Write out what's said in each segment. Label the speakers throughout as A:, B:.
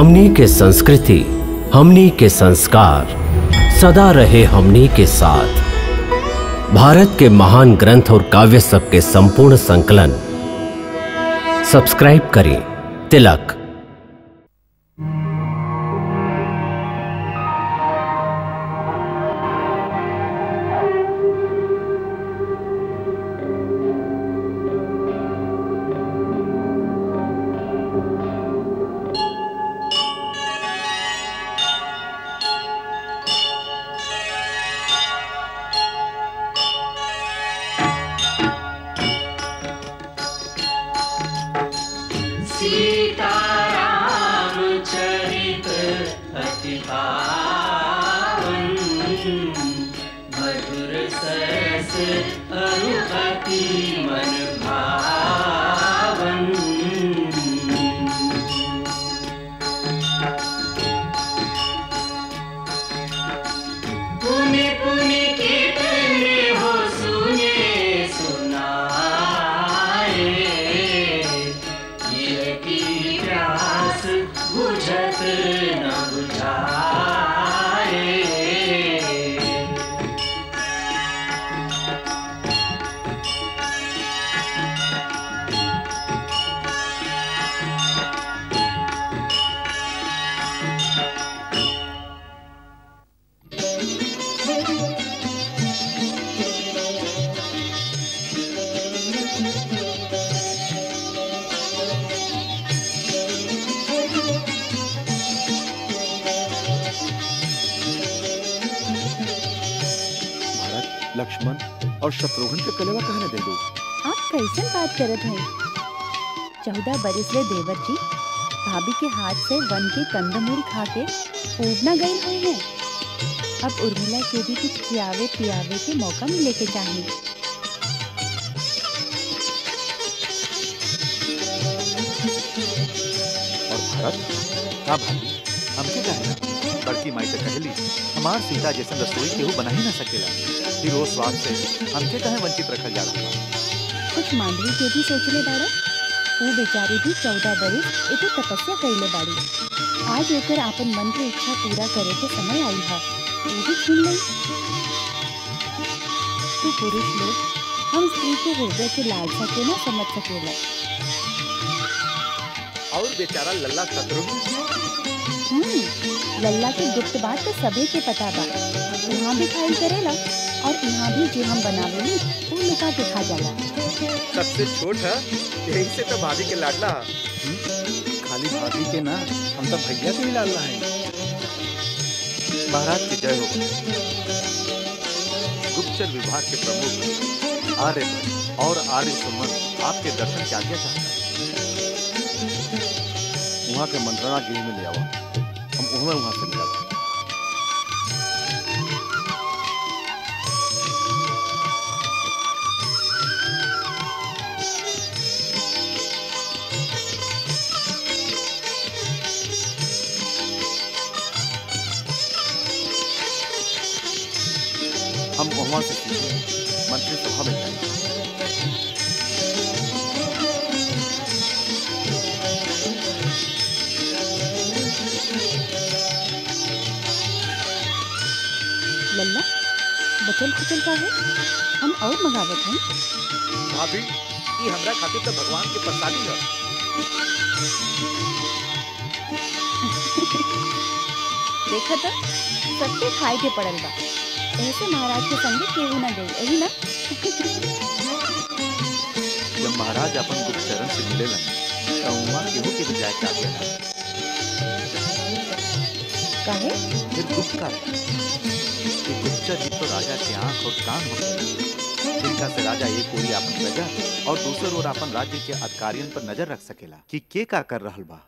A: हमनी के संस्कृति, हमनी के संस्कार सदा रहे हमनी के साथ। भारत के महान ग्रंथ और काव्य सब के संपूर्ण संकलन सब्सक्राइब करें तिलक।
B: लक्ष्मण और शत्रुघ्न के कलेवा कहने दे दो।
C: आप कैसे बात करत हैं? 14 बरिस ले देवर जी भाभी के हाथ से वन के कंदमूल खा के ऊब न गए हुए हैं। अब उर्मिला के भी कुछ खियावे पियावे के मौका मिले के चाहिए।
B: और भारत का भाभी हमके कहेला बड़की माई से कहली हमार सीता जैसे रसोई केहू बना ही ना सकेला, फिर वो स्वाद से हमके कहे वंचित रखल जा रहा।
C: कुछ मांडवी के भी सोचले बाड़ा, वो बेचारी भी 14 बरिस इतने तपस्या कैले बाड़ी। आज ओकर आपन मन के इच्छा पूरा करे के समय आई है, वो भी छीन ले। तो पुरुष लोग हम स्त्री के हृदय के लालसा के ना समझ सकेला।
B: और बेचारा लल्ला शत्रुघ्न
C: लल्ला के गुप्त बात तो सभी के पता बा। वहाँ भी खाइल करेला और यहाँ भी जो हम बनावेली वो लुका के खा जाला।
B: सबसे छोट है यही से तो भाभी के लाडला।
D: खाली भाभी के ना, हम तो भैया के ही लाडला हैं।
B: महाराज की जय हो। गुप्तचर विभाग के प्रमुख आर्यभट्ट और आर्य सुमन आपके दर्शन की आज्ञा चाहता है।
D: वहाँ के मंत्रणा गृह में ले आओ, हम वहाँ से मिला। हम वहाँ से सीधे मंत्री सभा में जाएंगे।
C: लल्ला बचल खुचल का है, हम और मंगावत हैं।
B: भाभी ये हमरा खातिर तो भगवान के प्रसादी है।
C: देखा तो सबके खाए के पड़ल बा। ऐसे महाराज के संगे केहू ना गई, यही ना।
B: जब महाराज अपन गुप्तचरण से मिलेलन तो वहाँ केहू के भी जाए के आगे ना।
C: काहे?
B: फिर गुप्त का गुप्तचर जी तो राजा के आंख और कान होते हैं, जिनका से राजा एक ओरी अपन प्रजा और दूसर ओर अपन राज्य के अधिकारियों पर नजर रख सकेला कि के का कर रहल बा।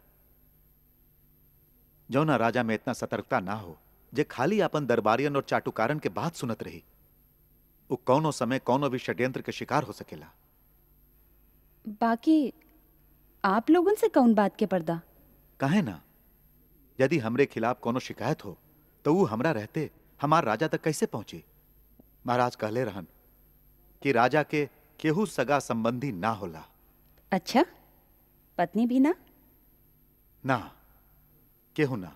B: जो ना राजा में इतना सतर्कता ना हो जे खाली अपन दरबारियन और चाटुकारन के बात सुनत रही, वो कौनो समय कौनो भी षड्यंत्र के शिकार हो सकेला।
C: बाकी आप लोगन से कौन बात के पर्दा?
B: कहे ना, यदि हमरे खिलाफ कोनो शिकायत हो तो वो हमरा रहते हमार राजा तक कैसे पहुंची। महाराज कहले रहन कि राजा के केहू सगा संबंधी ना होला।
C: अच्छा, पत्नी भी ना?
B: ना, केहू ना।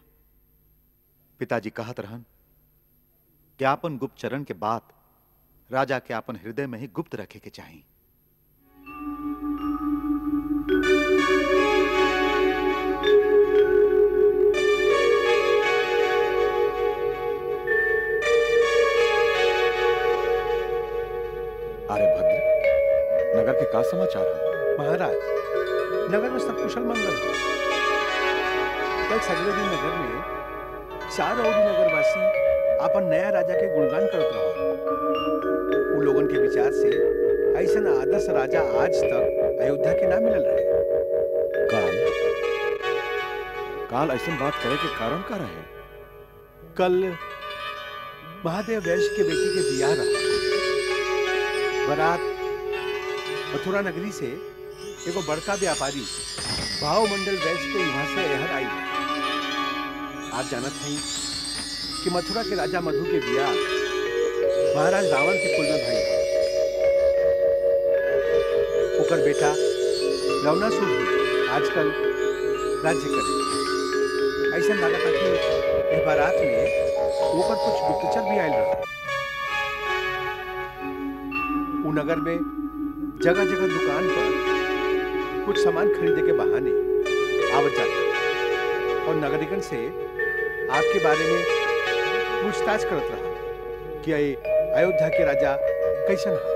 B: पिताजी कहत रहन कि आपन गुप्तचरण के बात राजा के आपन हृदय में ही गुप्त रखे के चाहिए।
E: अरे भद्र, नगर के का समाचार है?
F: महाराज, नगर में सब कुशल मंगल हो। कल सगले दिन नगर में 4 और नगरवासी अपन नया राजा के गुणगान करत रहो। उन लोगन के विचार से ऐसा आदर्श राजा आज तक अयोध्या के ना मिलल रहे।
E: काल ऐसा बात करे के कारण का रहे?
F: कल महादेव वैश्य के बेटी के बियाह रहा। बारात मथुरा नगरी से एगो बड़का व्यापारी भावमंडल वैश्य के यहाँ से यहर आई है। आप जानत हैं कि मथुरा के राजा मधु के बियाह महाराज रावण के कुल में भाई ओकर बेटा लवनासुर भी आजकल राज्य करे। ऐसा लागत कि इस बारात में ओकर कुछ गुप्तचर भी आयल रहा। वो नगर में जगह जगह दुकान पर कुछ सामान खरीदने के बहाने आवत जाता और नगरिकन से आपके बारे में पूछताछ करत रहा कि अयोध्या के राजा कैसन है।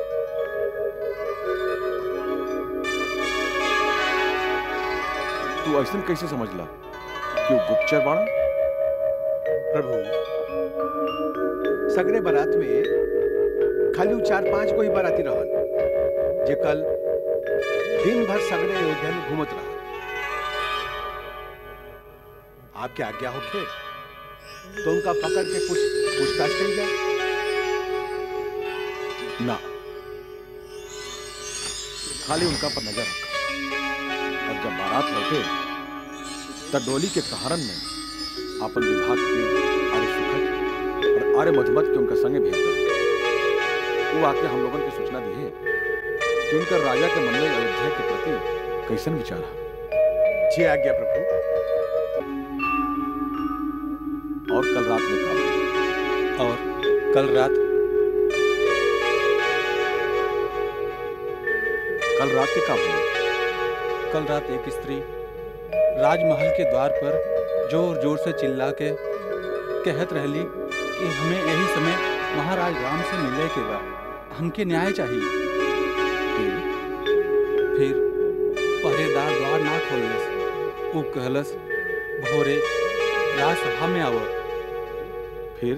E: तू ऐसा कैसे समझला कि वो गुप्तचर बाड़ा?
F: प्रभु, सगरे बारात में खाली 4-5 को ही बाराती रहल जे कल दिन भर सगरे अयोध्या में घूमत रहा। आपके आज्ञा होखे तो उनका पकड़ के कुछ पूछताछ करी जाए।
E: ना, खाली उनका पर नजर रखा और जब बारात लौटे तब डोली के कहारन में अपन विभाग के आर्य सुखद और आर्य मधुमत के उनका संगे भेज दिया। वो आके हम लोगों की सूचना दी है कि उनका राजा के मन में अयोध्या के प्रति कैसन विचार है।
F: जी आज्ञा प्रभु।
E: और कल रात में काम
D: और कल रात
E: के काम हुए।
D: कल रात एक स्त्री राजमहल के द्वार पर जोर जोर से चिल्ला के कहत रहली कि हमें यही समय महाराज राम से मिले के बाद हमके न्याय चाहिए। फिर पहरेदार द्वार ना खोलस। वो कहलस भोरे राजसभा में आव।
E: फिर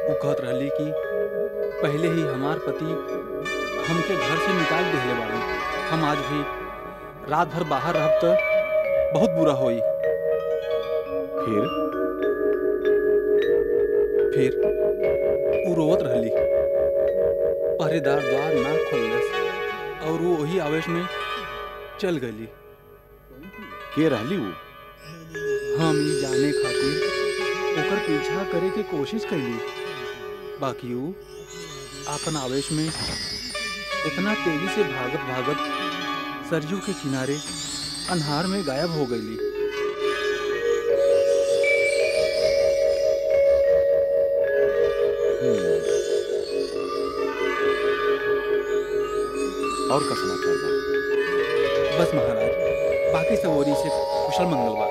D: वो कहत रहली कि पहले ही हमार पति हमके घर से निकाल देले बाड़ी। हम आज भी रात भर बाहर रहब तो बहुत बुरा होई। फिर वो रोवत रहली। पहरेदार द्वार ना खोलस और वो वही आवेश में चल गई।
E: के रहली वो?
D: हम ये जाने खातिर ओकर पीछा करे के कोशिश कैली, बाकी वो अपन आवेश में इतना तेजी से भागत भागत सरयू के किनारे अन्हार में गायब हो गई।
E: और का समाचार बा?
D: बस महाराज, बाकी सब ओरी से कुशल मंगल बा।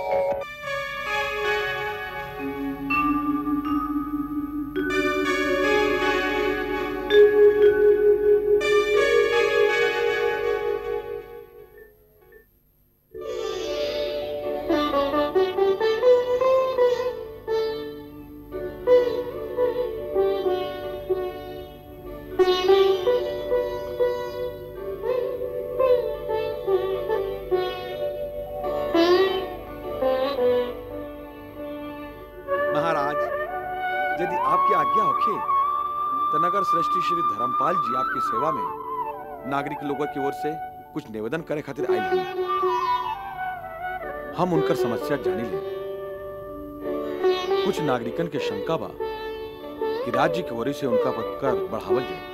E: यदि आपकी आज्ञा होखे तो नगर श्रेष्ठी श्री धर्मपाल जी आपकी सेवा में नागरिक लोगों की ओर से कुछ निवेदन करे खातिर आए हैं। हम उनकर समस्या जानी ले। कुछ नागरिकन के शंका बा कि राज्य की ओर से उनका कर बढ़ावल जाए,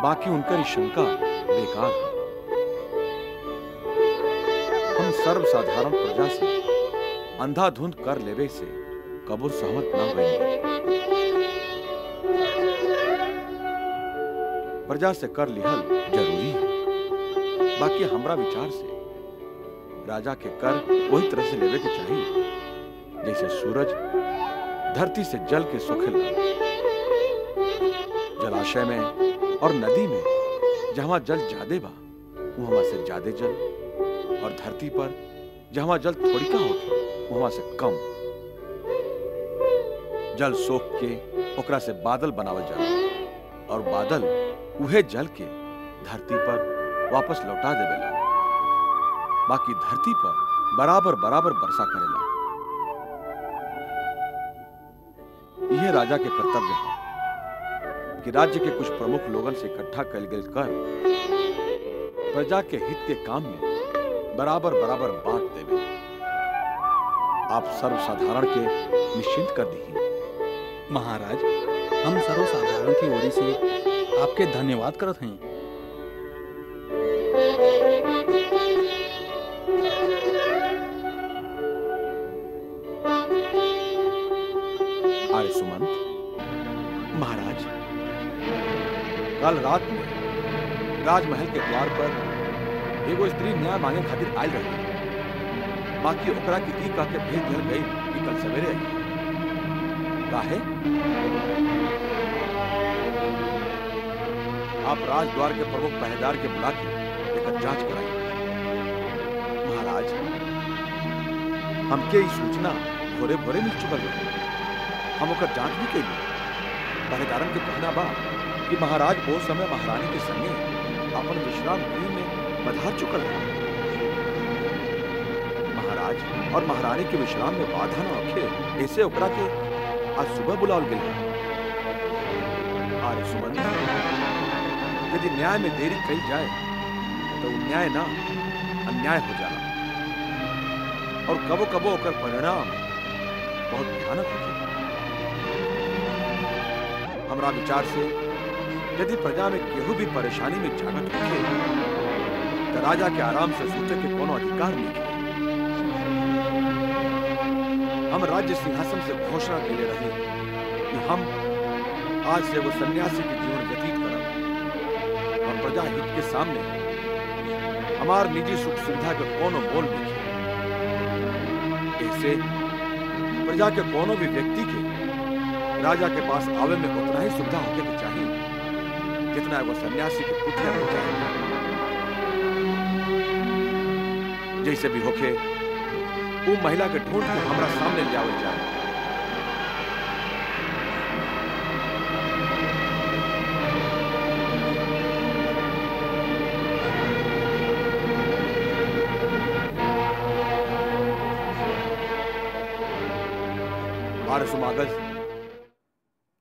E: बाकी उनकर शंका बेकार है। हम सर्वसाधारण प्रजा से अंधाधुंध कर लेवे से कबूर सहमत न हुई। प्रजा से कर लिहल जरूरी है। बाकी हमरा विचार से राजा के कर वही तरह से लेवे के चाहिए जैसे सूरज धरती से जल के सोखेला। जलाशय में और नदी में जहां जल ज्यादा बा वहां से ज्यादा जल, और धरती पर जहां जल थोड़ी का होके वहां से कम। जल सोख के ओकरा से बादल बनावल जाला और बादल उहे जल के धरती पर वापस लौटा देवेला। बाकी धरती पर बराबर बराबर वर्षा करेला। यह राजा के कर्तव्य है कि राज्य के कुछ प्रमुख लोगन से इकट्ठा कल गए कर प्रजा के हित के काम में बराबर बराबर बांट देवे। आप सर्वसाधारण के निश्चिंत कर दी।
D: महाराज, हम सर्वसाधारण की ओर से आपके धन्यवाद करत हैं।
E: आर्य सुमंत,
F: महाराज,
E: कल रात में राजमहल के द्वार पर एगो स्त्री न्याय मांगे खातिर आयल रही। बाकी ओकरा के ई कह के भेज दिया गई कि कल सवेरे आई। काहे? आप राजद्वार के प्रमुख पहरेदार के बुला के एकर जांच कराई।
F: महाराज,
E: हमके ई सूचना भोरे भोरे मिल चुकल रहे। हम ओकर जांच भी कैली। पहरेदारन के कहना बा कि महाराज वो समय महारानी के संगे अपन विश्राम गृह में पधार चुकल रहे। महाराज और महारानी के विश्राम में बाधा न रखे ऐसे ओकरा के आज सुबह बुलावल गया। आर्य सुमंत, यदि न्याय में देरी कही जाए तो न्याय ना अन्याय हो जाला और कबो कबो ओकर परिणाम बहुत भयानक होते। हमरा विचार से यदि प्रजा में केहू भी परेशानी में जागत होखे तो राजा के आराम से सोचे के कोनो अधिकार नहीं। हम राज्य सिंहासन से घोषणा के लिए रहे कि हम आज से वो सन्यासी के जीवन व्यतीत करब और प्रजा हित के सामने हमार निजी सुख सुविधा के कोनो मोल नहीं। ऐसे प्रजा के कोनो भी व्यक्ति के राजा के पास आवे में उतना ही सुविधा होने की चाहिए जितना वो सन्यासी के कुटिया में चाहिए। जैसे भी होके वो महिला के ढूंढ के हमारा सामने ले आवल जाए। सुमागज,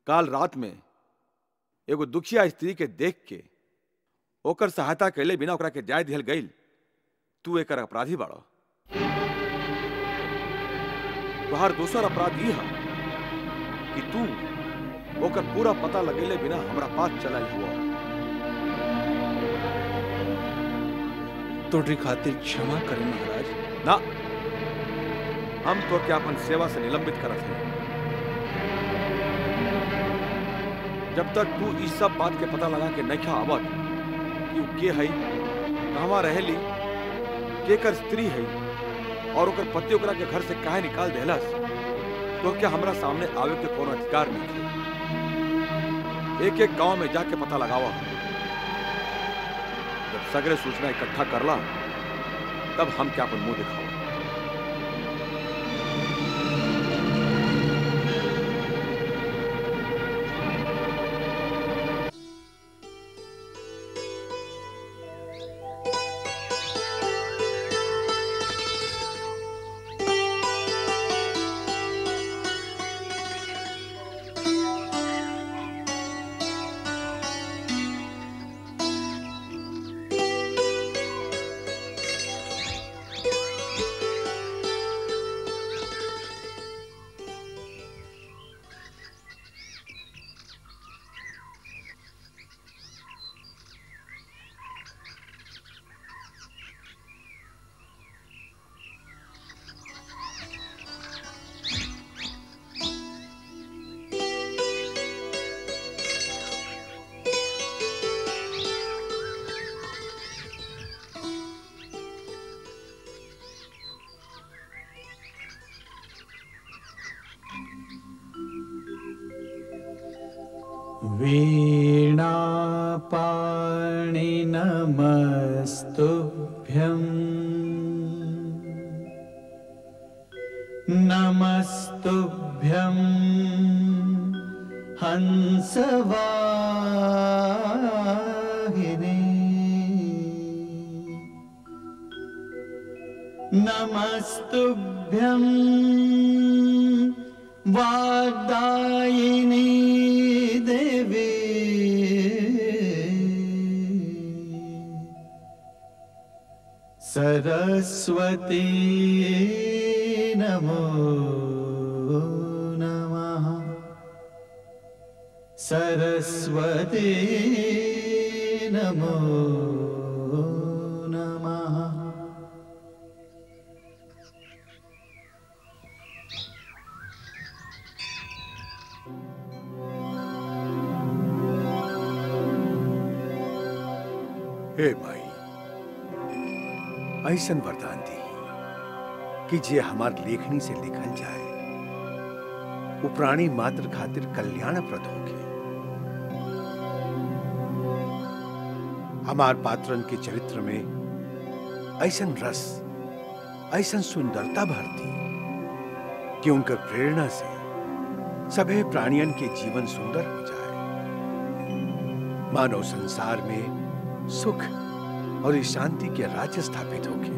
E: काल रात में एगो दुखिया स्त्री के देख के ओकर सहायता कैले बिना ओकरा के जाय दिहल गईल। तू एकर अपराधी बाड़ो। तोहार दूसर अपराध ई है कि तू ओकर पूरा पता लगेले बिना हमरा पास चलल हुआ।
D: तोहरी खातिर क्षमा करें महाराज।
E: ना, हम तो क्या अपन सेवा से निलंबित करत हैं। जब तक तू इस सब बात के पता लगा के नहीं आवत कि वो के है, कहवा रहेली, केकर स्त्री है और ओकर पति ओकरा के घर से काहे निकाल देहलस, तो क्या हमरा सामने आवे के कोनो अधिकार नहीं है। एक एक गांव में जाके पता लगावा। जब सगरे सूचना इकट्ठा करला तब हम क्या अपन मुंह दिखावा।
D: वीणापाणि नमस्तुभ्यम् नमस्तुभ्यं हंसवाहिनी नमस्तुभ्यं वाग्दायिनी देवी सरस्वती नमो नमः सरस्वती नमो नमः।
F: हे माई, ऐसन वरदान दी कि जे हमार लेखनी से लिखल जाए वो प्राणी मात्र खातिर कल्याणप्रद होके। हमार पात्रन के चरित्र में ऐसन रस, ऐसन सुंदरता भरती कि उनकर प्रेरणा से सभी प्राणियन के जीवन सुंदर हो जाए। मानव संसार में सुख और शांति के राज्य स्थापित होके।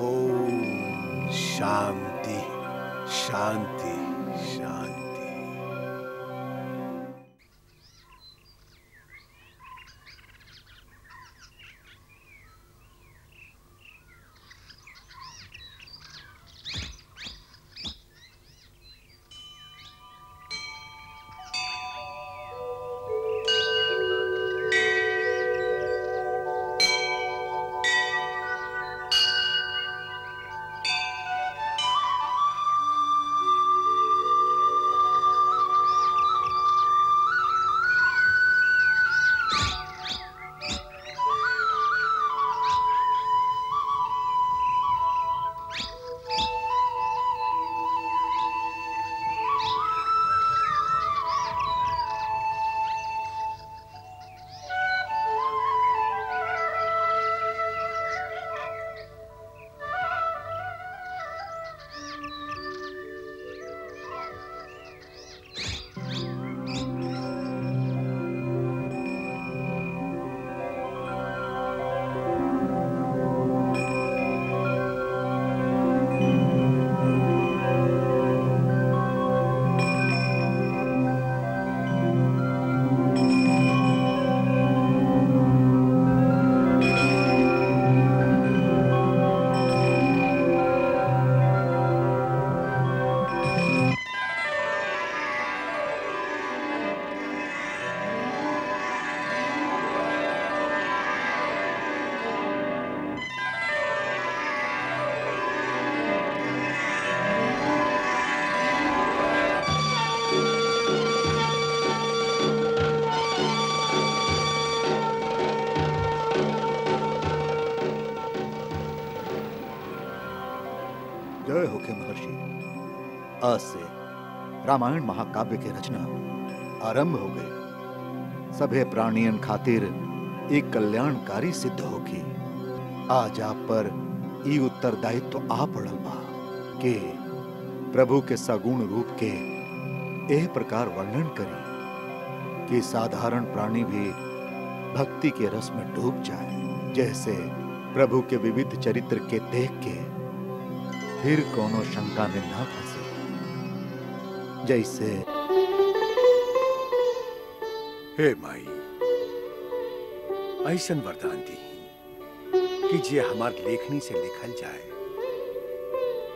F: ओम शांति शांति शांति।
B: जय हो के महर्षि। आज से रामायण महाकाव्य की रचना आरंभ हो गई। सभे प्राणियन खातिर एक कल्याणकारी सिद्ध होगी। आज आप पर ई उत्तरदायित्व आ पड़ल बा कि प्रभु के सगुण रूप के एह प्रकार वर्णन करी कि साधारण प्राणी भी भक्ति के रस में डूब जाए। जैसे प्रभु के विविध चरित्र के देख के फिर कोनो शंका में ना फंसे। जैसे
F: हे माई, ऐसन वरदान दी कि जे हमार लेखनी से लिखल जाए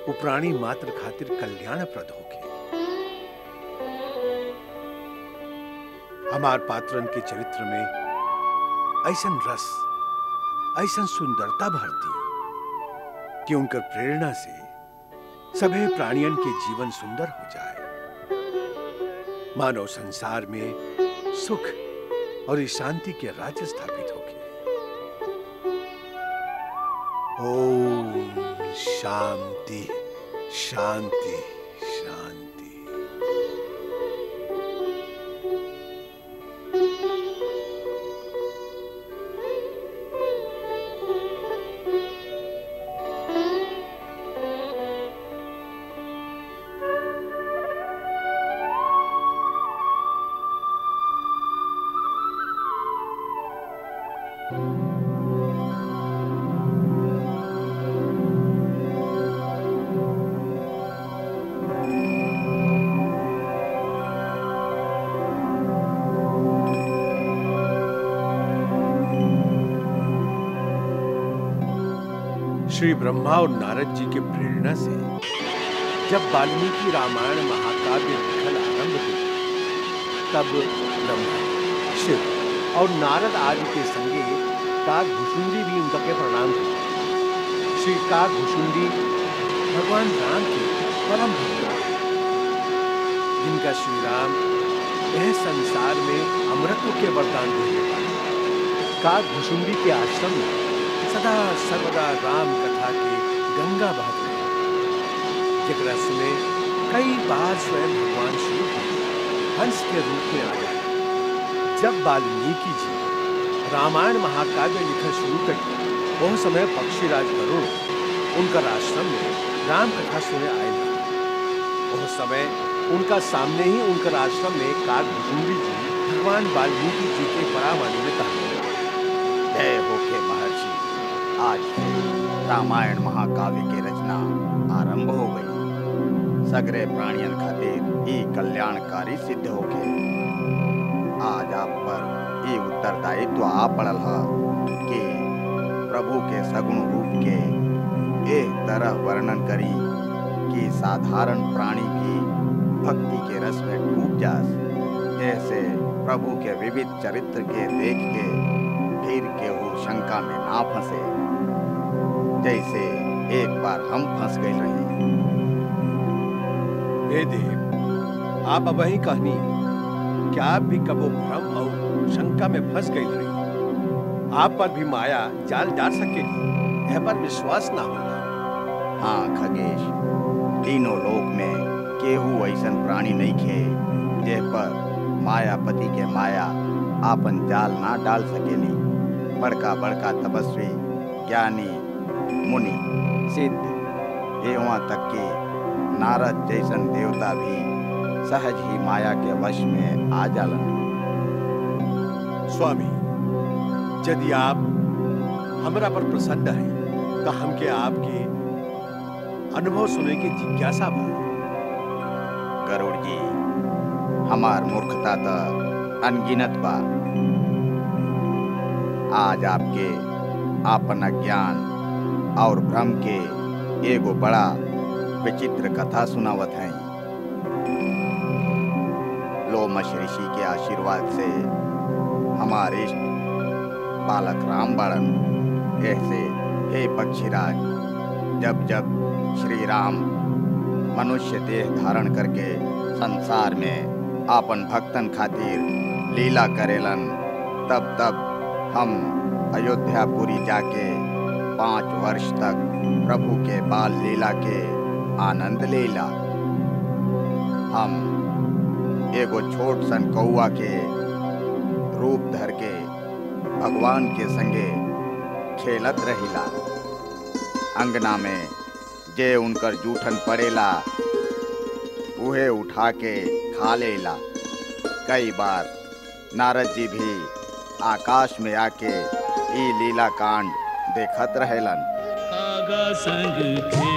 F: वो प्राणी मात्र खातिर कल्याणप्रद होके। हमार पात्रन के चरित्र में ऐसन रस, ऐसन सुंदरता भरती कि उनकर प्रेरणा से सभी प्राणियन के जीवन सुंदर हो जाए। मानव संसार में सुख और शांति के राज्य स्थापित होके। ओम शांति शांति शांति। श्री ब्रह्मा और नारद जी के प्रेरणा से जब वाल्मीकि रामायण महाकाव्य लिखल आरंभ हुई, तब ब्रह्मा, शिव और नारद आदि के संगे काकभुशुंडी भी उनका के प्रणाम किया। श्री काकभुशुंडी भगवान राम के परम भक्त, जिनका श्री राम यह संसार में अमृत के वरदान देने वाले। काकभुशुंडी के आश्रम में सदा सर्वदा राम कथा के गंगा बहत रहे, जगरा सुने कई बार स्वयं भगवान शिव हंस के रूप में आ जाए। जब वाल्मीकि जी रामायण महाकाव्य लिखना शुरू कर वह समय पक्षीराज गरुड़ उनका आश्रम में राम कथा सुने आए थे। वह समय उनका सामने ही उनका आश्रम में काकभुशुंडी जी भगवान वाल्मीकि जी के परावाणी में कहा,
B: जय हो के महर्षि, आज से रामायण महाकाव्य की रचना आरंभ हो गई। सगरे प्राणियन खातिर ई कल्याणकारी सिद्ध हो के आज आप पर ई उत्तरदायित्व आ पड़ल है कि प्रभु के सगुण रूप के एक तरह वर्णन करी कि साधारण प्राणी भी भक्ति के रस में डूब जास। जैसे प्रभु के विविध चरित्र के देख के फिर केहू शंका में ना फंसे, जैसे एक बार हम फंस गए रहे।
F: हे देव, आप अब वही कहनी क्या आप भी कबो भ्रम और शंका में फंस गई रही? आप पर भी माया जाल डाल सकेगी, यह पर विश्वास ना होगा।
B: हाँ खगेश, तीनों लोक में केहू ऐसन प्राणी नहीं खे जे पर मायापति के माया आपन जाल ना डाल सकेली। बड़का बड़का तपस्वी, ज्ञानी, मुनि, सिद्ध एवं तक कि नारद जैसन देवता भी सहज ही माया के वश में आ जालन।
F: स्वामी, यदि आप हमरा पर प्रसन्न हैं तो हमके आपके अनुभव सुने की जिज्ञासा बा।
B: गरुड़ जी, हमार मूर्खता तो अनगिनत बा। आज आपके आपन ज्ञान और भ्रम के एगो बड़ा विचित्र कथा सुनावत हैं। लोमश ऋषि के आशीर्वाद से हमारे इष्ट बालक राम बाड़न। ऐसे हे पक्षीराज, जब जब श्री राम मनुष्य देह धारण करके संसार में आपन भक्तन खातिर लीला करेलन, तब तब हम अयोध्यापुरी जाके 5 वर्ष तक प्रभु के बाल लीला के आनंद लेला। हम एगो छोट सन कौआ के रूप धर के भगवान के संगे खेलत रहिला। अंगना में जे उनकर जूठन पड़ेला उहे उठा के खा लेला। कई बार नारद जी भी आकाश में आके ई लीला कांड देखत रहेलन।
G: आगा संग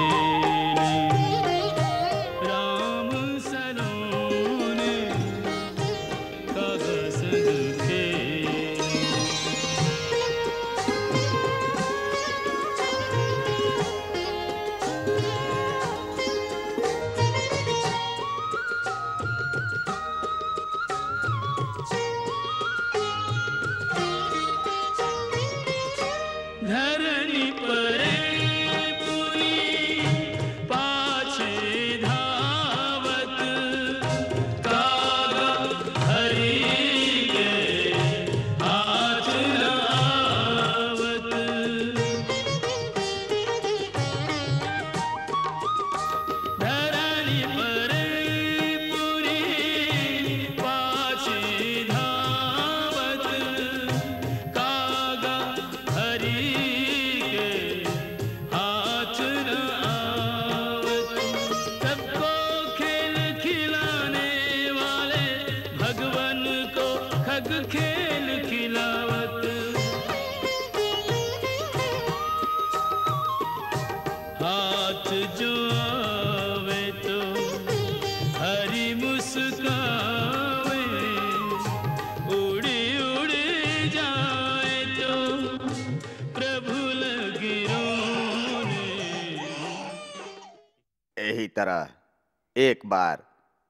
G: धरनी परे
H: यही तरह एक बार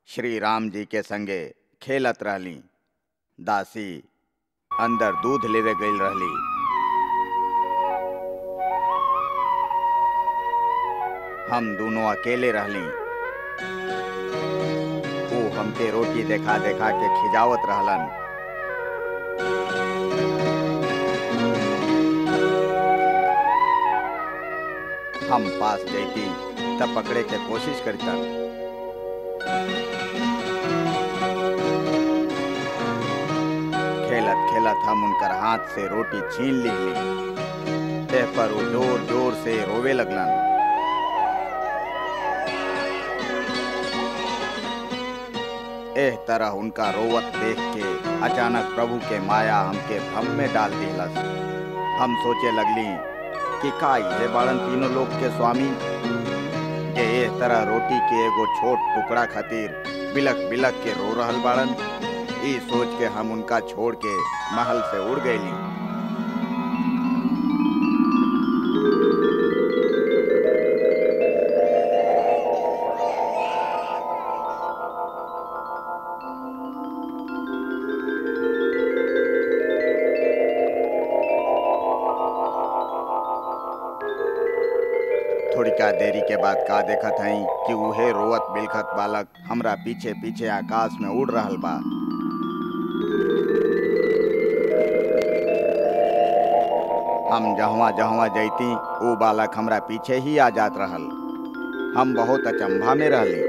H: श्री राम जी के संगे खेलत रहली। दासी अंदर दूध लेवे गई रहली। हम दोनों अकेले रहली। वो हमके रोटी देखा देखा के खिजावत रहलन। हम पास जैती तब पकड़े के कोशिश करता। खेलत खेलत हम उनकर हाथ से रोटी छीन ली। तह पर वो जोर जोर से रोवे लगलन। एह तरह उनका रोवत देख के अचानक प्रभु के माया हमके भ्रम में डाल दिलस। हम सोचे लगली कि का ये बाड़न तीनों लोग के स्वामी के एह तरह रोटी के एगो छोट टुकड़ा खातिर बिलक बिलक के रो रहल बाड़न। ई सोच के हम उनका छोड़ के महल से उड़ गईली। थोड़ी का देरी के बाद का देखत हई कि उहे रोवत बिलखत बालक हमरा पीछे पीछे आकाश में उड़ रहल बा। हम जहवा जहवा जैती वो बालक हमरा पीछे ही आ जात रहल। हम बहुत अचंभा में रहली।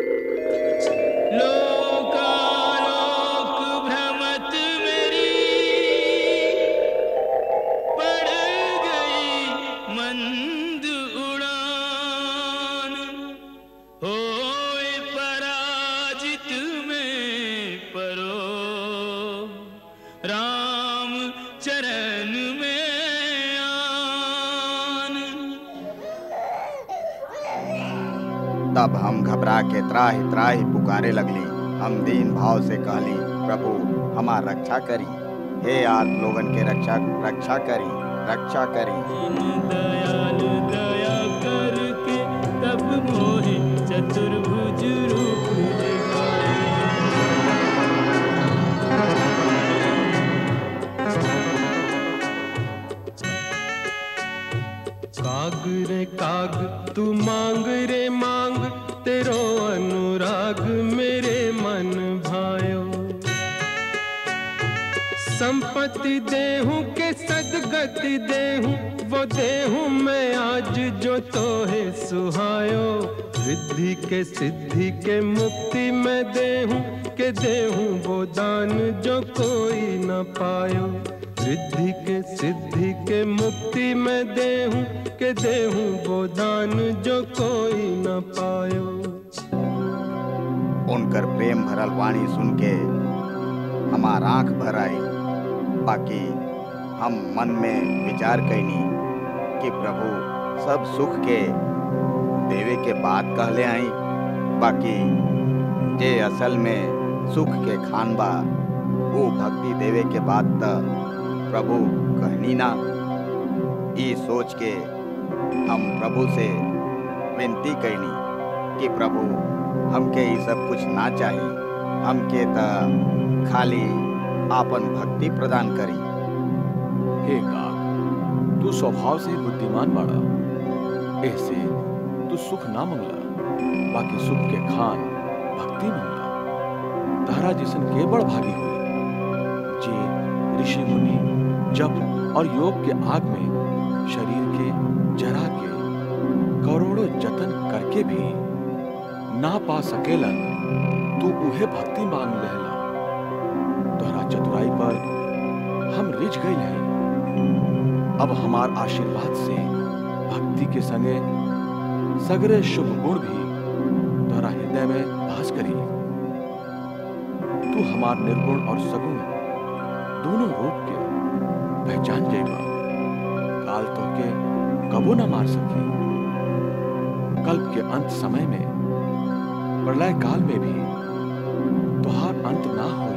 H: तब हम घबरा के त्राहि त्राहि पुकारे लगली। हम दीन भाव से कहली, प्रभु हमार रक्षा करी। हे आप लोगन के रक्षा करी, रक्षा करी।
G: दयाल दया करके तब मोहि चतुर्भुज रूप दिखाए। काग रे काग तू मांग रे मांग, तेरो अनुराग मेरे मन भायो। संपत्ति देहूं के सदगति देहूं, वो देहूं मैं आज जो तोहे सुहायो। रिद्धि के सिद्धि के मुक्ति में देहूं के देहूं, वो दान जो कोई न पायो। रिद्धि के सिद्धि के मुक्ति में देहूं के देहूं, वो दान जो कोई न पायो।
H: उनकर प्रेम भरल वाणी सुन के हमार आंख भर आई। बाकी हम मन में विचार कैनी कि प्रभु सब सुख के देवे के बाद कहले आई। बाकी जे असल में सुख के खान बा वो भक्ति देवे के बाद त प्रभु कहनी ना। ई सोच के हम प्रभु से विनती कैनी कि प्रभु हमके ये सब कुछ ना चाहिए। हमके त खाली आपन भक्ति प्रदान करी।
E: हे काग, तू स्वभाव से बुद्धिमान बाड़ा। ऐसे तू सुख ना मंगला, बाकी सुख के खान भक्ति मंगला। तारा जिसन के बड़ भागी हुई जे ऋषि मुनि जप और योग के आग में शरीर के जरा के करोड़ों जतन करके भी ना पा सकेलन। तू उहे भक्ति मांग लेला। तोहरा चतुराई पर हम रिझ गई हैं। अब हमार आशीर्वाद से भक्ति के संगे सगरे शुभ गुण भी तोहरा हृदय में भास करी। तू हमार निर्गुण और सगुण दोनों रूप के पहचान जाएगा। काल तो के कबो न मार सके। कल्प के अंत समय में प्रलय काल में भी तुहार अंत ना होई।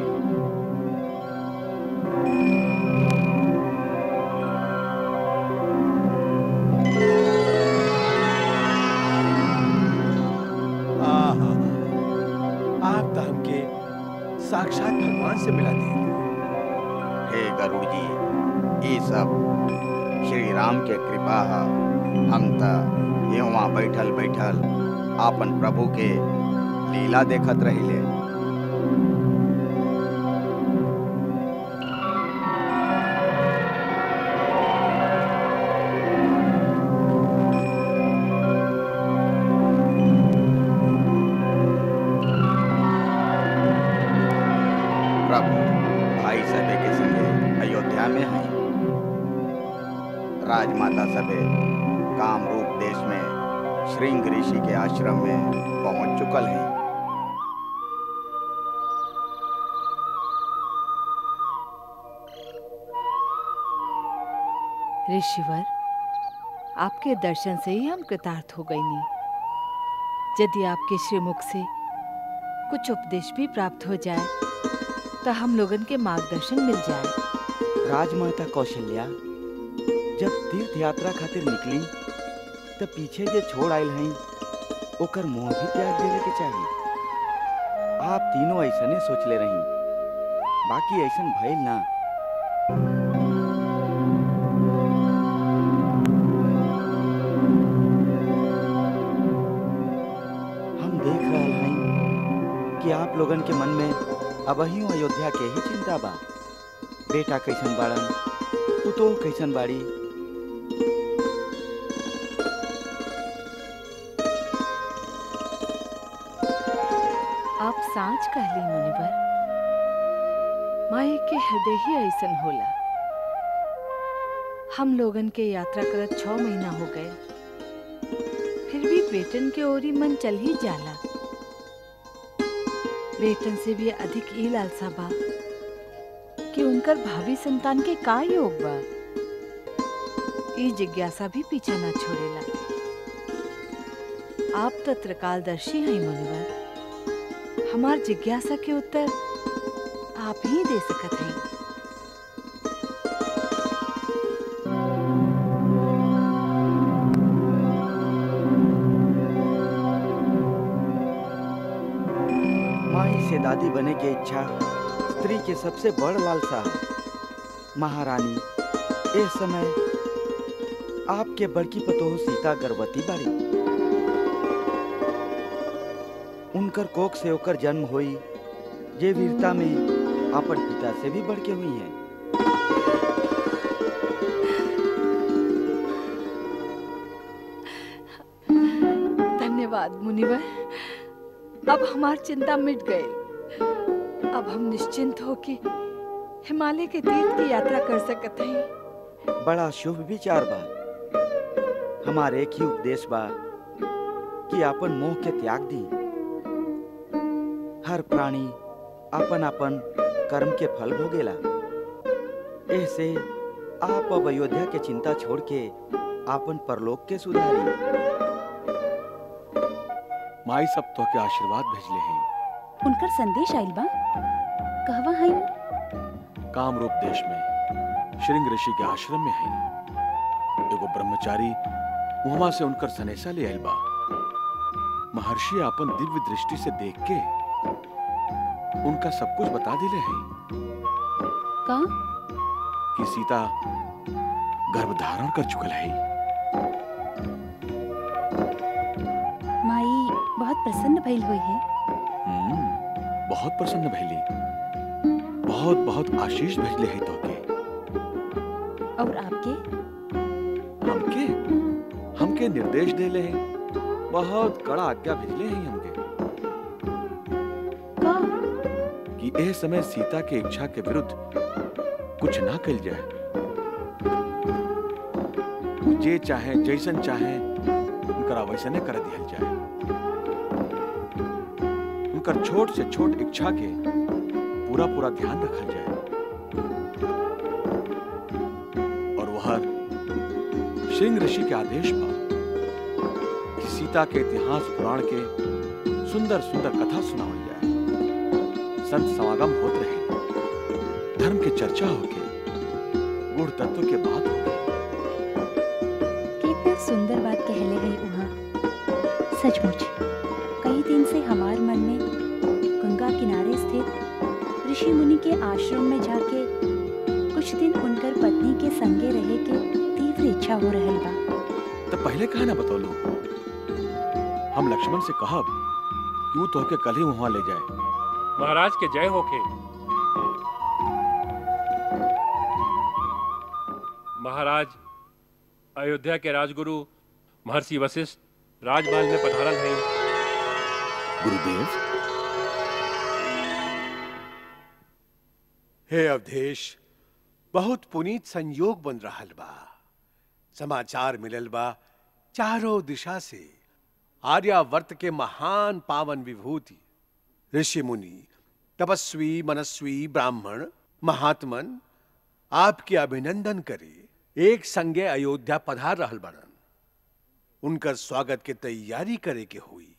F: साक्षात भगवान से मिला दे।
H: हे गरुड़ जी, ये सब श्री राम के कृपा है। हम तो यहाँ बैठल बैठल आपन प्रभु के लीला देखत रहिले। राजमाता सबे कामरूप देश में श्रृंग ऋषि के आश्रम में पहुंच चुकल हैं।
I: ऋषिवर, आपके दर्शन से ही हम कृतार्थ हो गए नी। यदि आपके श्रीमुख से कुछ उपदेश भी प्राप्त हो जाए तो हम लोगन के मार्गदर्शन मिल जाए।
H: राजमाता कौशल्या जब तीर्थ यात्रा खातिर निकली तो पीछे जे छोड़ आयल हैं ओकर मोह भी त्याग देवे के चाहिए। आप तीनों ऐसने सोच ले रही, बाकी ऐसन भइल ना। हम देख रहे हैं कि आप लोगन के मन में अबही अयोध्या के ही चिंता बा। बेटा कैसन बाड़न, पुतोह कैसन बाड़ी।
I: आप सांच कहली मुनिवर, माई के हृदय ही ऐसन होला। हम लोगन के यात्रा करत 6 महीना हो गए, फिर भी बेटन के ओरी मन चल ही जाला। बेटन से भी अधिक ई लालसा बा कि उनकर भावी संतान के का योग बा। ई जिज्ञासा भी पीछा ना छोड़ेला। आप तो त्रिकालदर्शी हैं मुनिवर, हमार जिज्ञासा के उत्तर आप ही दे सकत हैं।
H: माई से दादी बने की इच्छा स्त्री के सबसे बड़ लालसा है। महारानी, इस समय आपके बड़की पतोह सीता गर्भवती बाड़ी। उनकर कोख से होकर जन्म हुई, जे वीरता में अपन पिता से भी बढ़ के हुई है।
I: धन्यवाद मुनिवर, अब हमार चिंता मिट गई। अब हम निश्चिंत हो के हिमालय के तीर्थ की यात्रा कर सकते हैं।
H: बड़ा शुभ विचार बा। हमारे एक ही उपदेश बा कि अपन मोह के त्याग दी। हर प्राणी अपन अपन कर्म के फल भोगेला। ऐसे आप अब अयोध्या के चिंता छोड़ के अपन परलोक के सुधारी।
E: माई सब तो के आशीर्वाद भेजले हैं।
C: उनकर संदेश आइल बा, कहवा है?
E: कामरूप देश में श्रृंग ऋषि के आश्रम में है। एगो ब्रह्मचारी वहां से उनकर सनेसा ले आइल बा। महर्षि अपन दिव्य दृष्टि से देख के उनका सब कुछ बता दिले हैं।
C: का?
E: कि सीता गर्भधारण कर चुकल है।
C: माई बहुत प्रसन्न भइल हुई है।
E: बहुत प्रसन्न भइली। बहुत बहुत आशीष भेजले है तोके।
C: और आपके?
E: हमके निर्देश देले हैं। बहुत कड़ा आज्ञा भेजले हैं हमके। कि यह समय सीता के इच्छा के विरुद्ध कुछ ना कल जाए। जे चाहे जैसन चाहे उनका वैसने कर दिया जाए। उनकर छोट से छोट इच्छा के पूरा पूरा ध्यान रखा जाए। और वह श्रृंग ऋषि के आदेश पर कि सीता के इतिहास पुराण के सुंदर सुंदर कथा सुनावल जाए। संत समागम होत रहे, धर्म के चर्चा होके, गुण तत्व के बात होके।
C: कितना सुंदर बात कहले गई वहाँ। सचमुच कई दिन से हमार मन में गंगा किनारे स्थित ऋषि मुनि के आश्रम में जाके कुछ दिन उनकर पत्नी के संगे रहे के तीव्र इच्छा हो रहल बा।
E: तो पहले कहा ना बतौलू, हम लक्ष्मण से कहब कि वो तोहके कल ही वहां ले जाए।
J: महाराज के जय होके। महाराज, अयोध्या के राजगुरु महर्षि वशिष्ठ राजमहल में पधारल हैं।
E: गुरुदेव।
F: हे अवधेश, बहुत पुनीत संयोग बन रहल बा। समाचार मिलल बा चारों दिशा से आर्यावर्त के महान पावन विभूति ऋषि मुनि, तपस्वी, मनस्वी, ब्राह्मण, महात्मन आपके अभिनंदन करे एक संगे अयोध्या पधार रहल बड़न। उनकर स्वागत के तैयारी करे के हुई।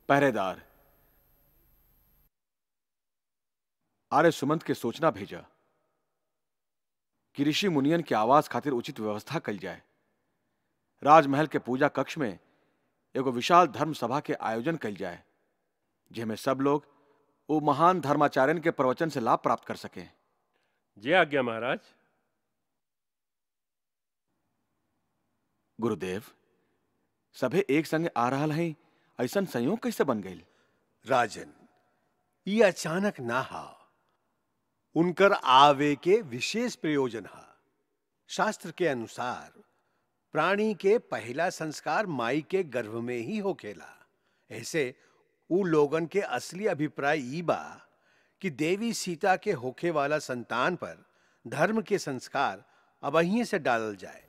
E: पहरेदार आर्य सुमंत के सोचना भेजा कि ऋषि मुनियन के आवास खातिर उचित व्यवस्था कल जाए। राजमहल के पूजा कक्ष में एगो विशाल धर्म सभा के आयोजन कल जाए, जिसमें सब लोग वो महान धर्माचार्यन के प्रवचन से लाभ प्राप्त कर सकें।
J: जय आज्ञा महाराज।
E: गुरुदेव, सभे एक संगे आ रहा है, ऐसा संयोग कैसे बन गई?
F: राजन, ये अचानक ना हा, उनकर आवे के विशेष प्रयोजन हा। शास्त्र के अनुसार प्राणी के पहला संस्कार माई के गर्भ में ही होखेला। ऐसे उ लोगन के असली अभिप्राय ई बा कि देवी सीता के होखे वाला संतान पर धर्म के संस्कार अबहिए से डालल जाए।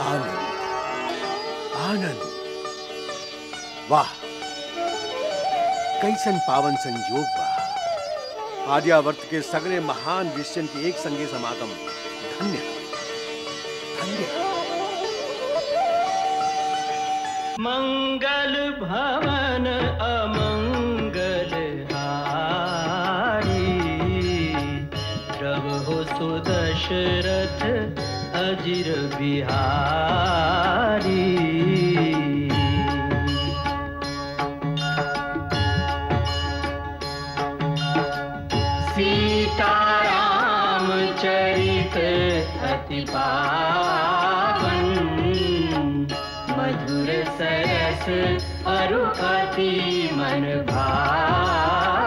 F: आनंद, आनंद, वाह, कैसन पावन संयोग बा। आर्यावर्त के सगरे महान ऋषियन के एक संगे समागम धन्य धन्य।
G: मंगल भवन अमंगल हारी, प्रभु सुदशरथ अजिर बिहारी। सीताराम चरित अति पावन, मधुर सरस अरु अति मन भावन।